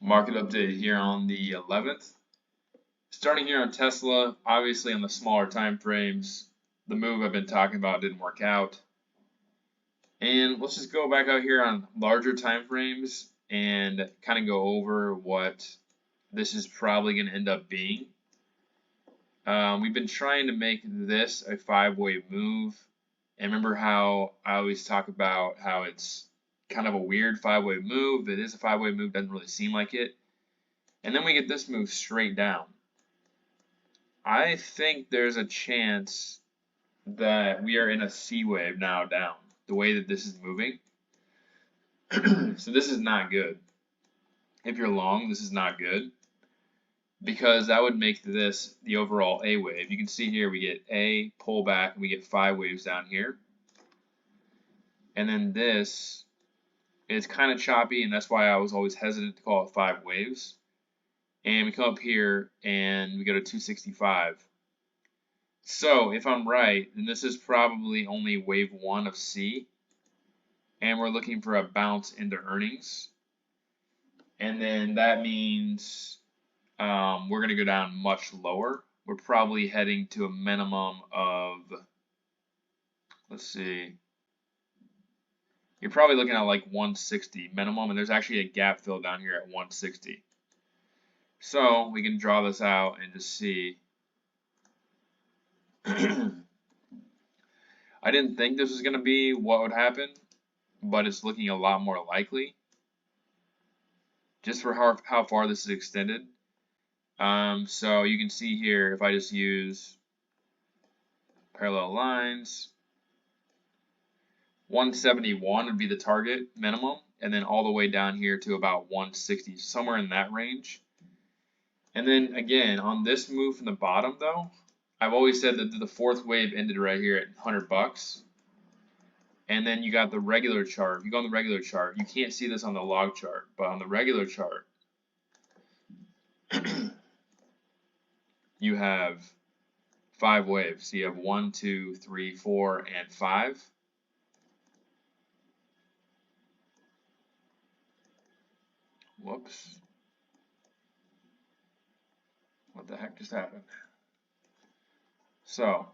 Market update here on the 11th. Starting here on Tesla, obviously on the smaller time frames, the move I've been talking about didn't work out. And let's just go back out here on larger time frames and kind of go over what this is probably going to end up being. We've been trying to make this a 5-wave move. And remember how I always talk about how it's kind of a weird 5-wave move. It is a 5-wave move, doesn't really seem like it. And then we get this move straight down. I think there's a chance that we are in a C wave now down, the way that this is moving. So this is not good. If you're long, this is not good, because that would make this the overall A wave. You can see here we get A, pull back, and we get 5 waves down here. And then this is kind of choppy, and that's why I was always hesitant to call it 5 waves. And we come up here and we go to 265. So if I'm right, then this is probably only wave 1 of C, and we're looking for a bounce into earnings. And then that means we're going to go down much lower. We're probably heading to a minimum of, let's see, you're probably looking at like 160 minimum, and there's actually a gap fill down here at 160. So we can draw this out and just see. I didn't think this was going to be what would happen, but it's looking a lot more likely, just for how far this is extended. So you can see here, if I just use parallel lines, 171 would be the target minimum, and then all the way down here to about 160, somewhere in that range. And then again, on this move from the bottom though, I've always said that the 4th wave ended right here at 100 bucks. And then you got the regular chart. If you go on the regular chart, you can't see this on the log chart, but on the regular chart, you have 5 waves. So you have 1, 2, 3, 4, and 5. Whoops. What the heck just happened? So,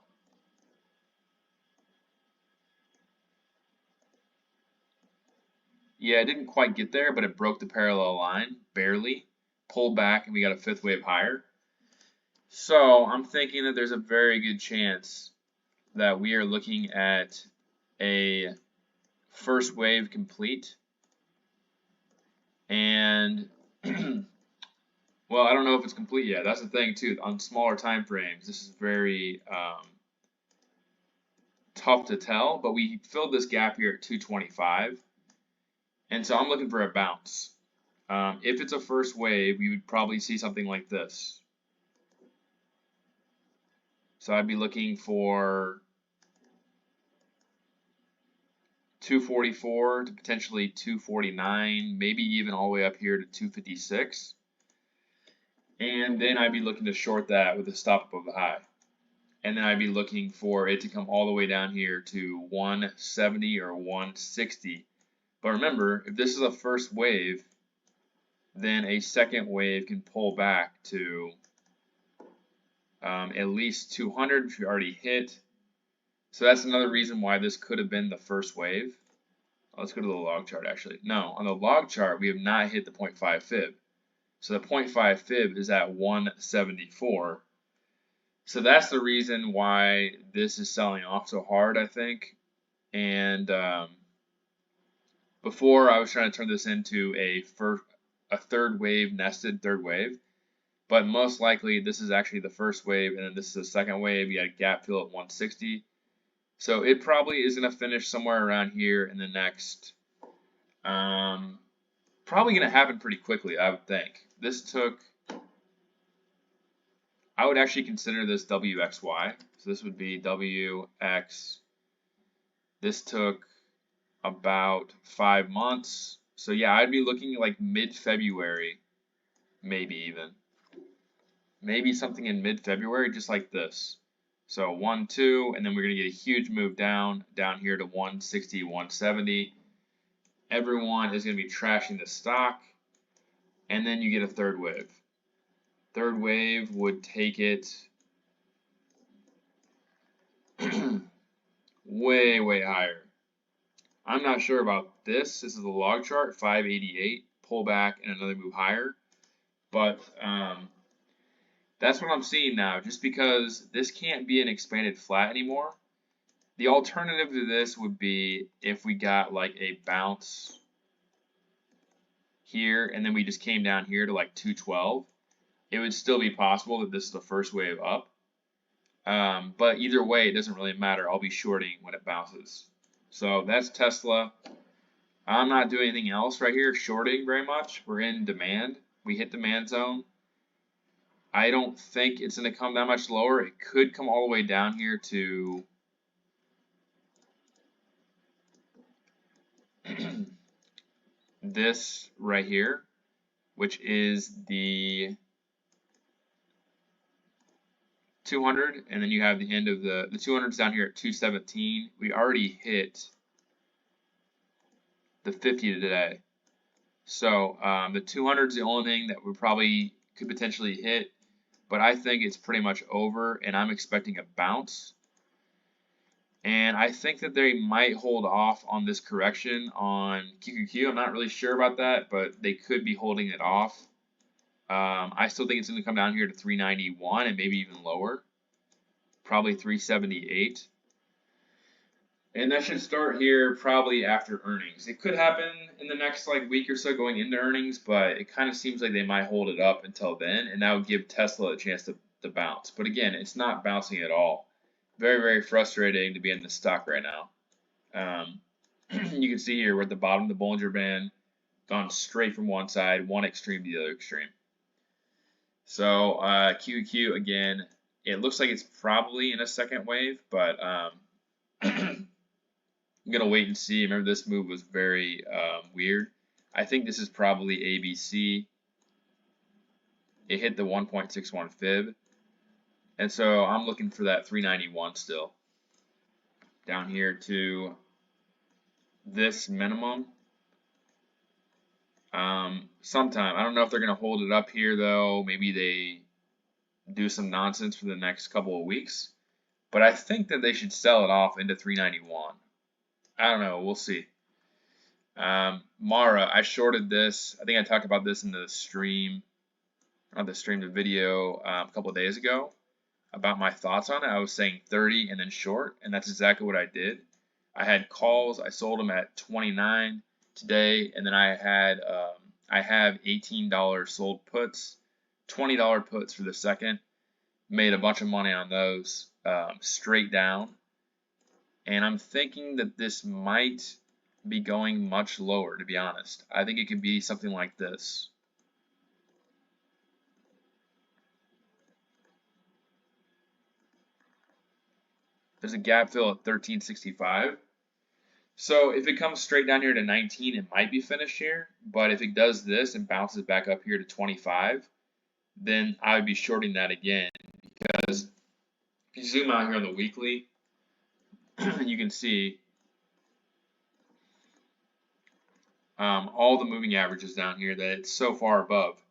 yeah, it didn't quite get there, but it broke the parallel line, barely. Pulled back, and we got a 5th wave higher. So, I'm thinking that there's a very good chance that we are looking at a first wave complete. And well, I don't know if it's complete yet. That's the thing too. On smaller time frames, this is very tough to tell. But we filled this gap here at 225, and so I'm looking for a bounce. If it's a first wave, we would probably see something like this. So I'd be looking for 244 to potentially 249, maybe even all the way up here to 256. And then I'd be looking to short that with a stop above the high. And then I'd be looking for it to come all the way down here to 170 or 160. But remember, if this is a first wave, then a second wave can pull back to at least 200, which we already hit. So that's another reason why this could have been the first wave. Let's go to the log chart actually. No, on the log chart, we have not hit the 0.5 fib. So the 0.5 fib is at 174. So that's the reason why this is selling off so hard, I think. And before I was trying to turn this into a third wave, nested third wave. But most likely this is actually the first wave, and then this is the second wave. You got a gap fill at 160. So it probably is going to finish somewhere around here in the next, probably going to happen pretty quickly, I would think. This took, I would actually consider this WXY. So this would be WX. This took about 5 months. So yeah, I'd be looking at like mid-February, maybe even. Maybe something in mid-February, just like this. So 1, 2, and then we're going to get a huge move down here to 160, 170. everyone is going to be trashing the stock, and then you get a third wave. Third wave would take it way, way higher. I'm not sure about this. This is the log chart, 588, pull back and another move higher. But that's what I'm seeing now, just because this can't be an expanded flat anymore. The alternative to this would be if we got like a bounce here and then we just came down here to like 212. It would still be possible that this is the first wave up. But either way, it doesn't really matter. I'll be shorting when it bounces. So that's Tesla. I'm not doing anything else right here, shorting very much. We're in demand. We hit demand zone. I don't think it's going to come that much lower. It could come all the way down here to this right here, which is the 200, and then you have the end of the 200's down here at 217. We already hit the 50 today. So the 200 is the only thing that we probably could potentially hit, but I think it's pretty much over, and I'm expecting a bounce. And I think that they might hold off on this correction on QQQ. I'm not really sure about that, but they could be holding it off. I still think it's going to come down here to 391 and maybe even lower, probably 378. And that should start here probably after earnings. It could happen in the next like week or so going into earnings, but it kind of seems like they might hold it up until then, and that would give Tesla a chance to bounce. But again, it's not bouncing at all. Very, very frustrating to be in this stock right now. You can see here we're at the bottom of the Bollinger Band, gone straight from one side, one extreme to the other extreme. So QQQ, again, it looks like it's probably in a second wave, but I'm going to wait and see. Remember, this move was very weird. I think this is probably ABC. It hit the 1.61 fib. And so I'm looking for that 391 still. Down here to this minimum. Sometime. I don't know if they're going to hold it up here, though. Maybe they do some nonsense for the next couple of weeks. But I think that they should sell it off into 391. I don't know. We'll see. Mara, I shorted this. I think I talked about this in the stream, the video a couple of days ago about my thoughts on it. I was saying 30 and then short, and that's exactly what I did. I had calls. I sold them at 29 today, and then I have $18 sold puts, $20 puts for the second. Made a bunch of money on those straight down, and I'm thinking that this might be going much lower, to be honest. I think it could be something like this. There's a gap fill at 1365. So if it comes straight down here to 19, it might be finished here. But if it does this and bounces back up here to 25, then I would be shorting that again. Because if you zoom out here on the weekly, you can see all the moving averages down here that it's so far above.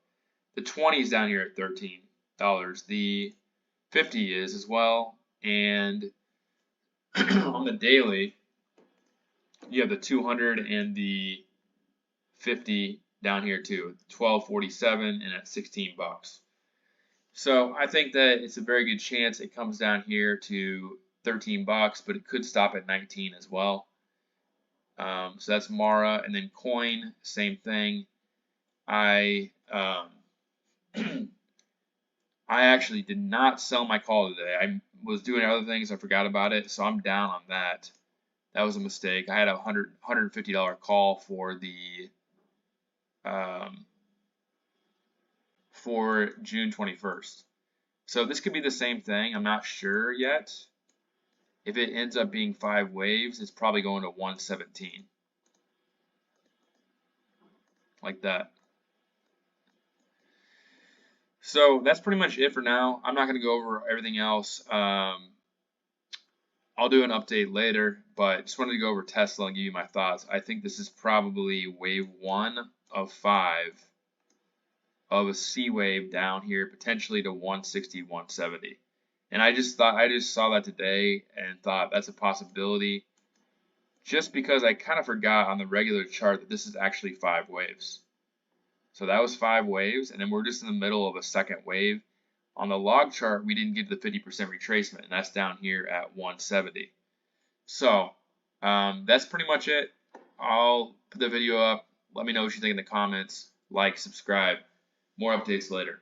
The 20 is down here at $13. The 50 is as well. And on the daily, you have the 200 and the 50 down here too, 12.47 and at 16 bucks. So I think that it's a very good chance it comes down here to 13 bucks, but it could stop at 19 as well. So that's Mara, and then Coin, same thing. I actually did not sell my call today. I was doing other things. I forgot about it, so I'm down on that. That was a mistake. I had a $150 call for the for June 21st. So this could be the same thing. I'm not sure yet. If it ends up being 5 waves, it's probably going to 117. Like that. So that's pretty much it for now. I'm not going to go over everything else. I'll do an update later, but just wanted to go over Tesla and give you my thoughts. I think this is probably wave 1 of 5 of a C wave down here, potentially to 160, 170. And I just saw that today and thought that's a possibility, just because I kind of forgot on the regular chart that this is actually 5 waves. So that was 5 waves, and then we're just in the middle of a second wave. On the log chart, we didn't get the 50% retracement, and that's down here at 170. So that's pretty much it. I'll put the video up. Let me know what you think in the comments. Like, subscribe. More updates later.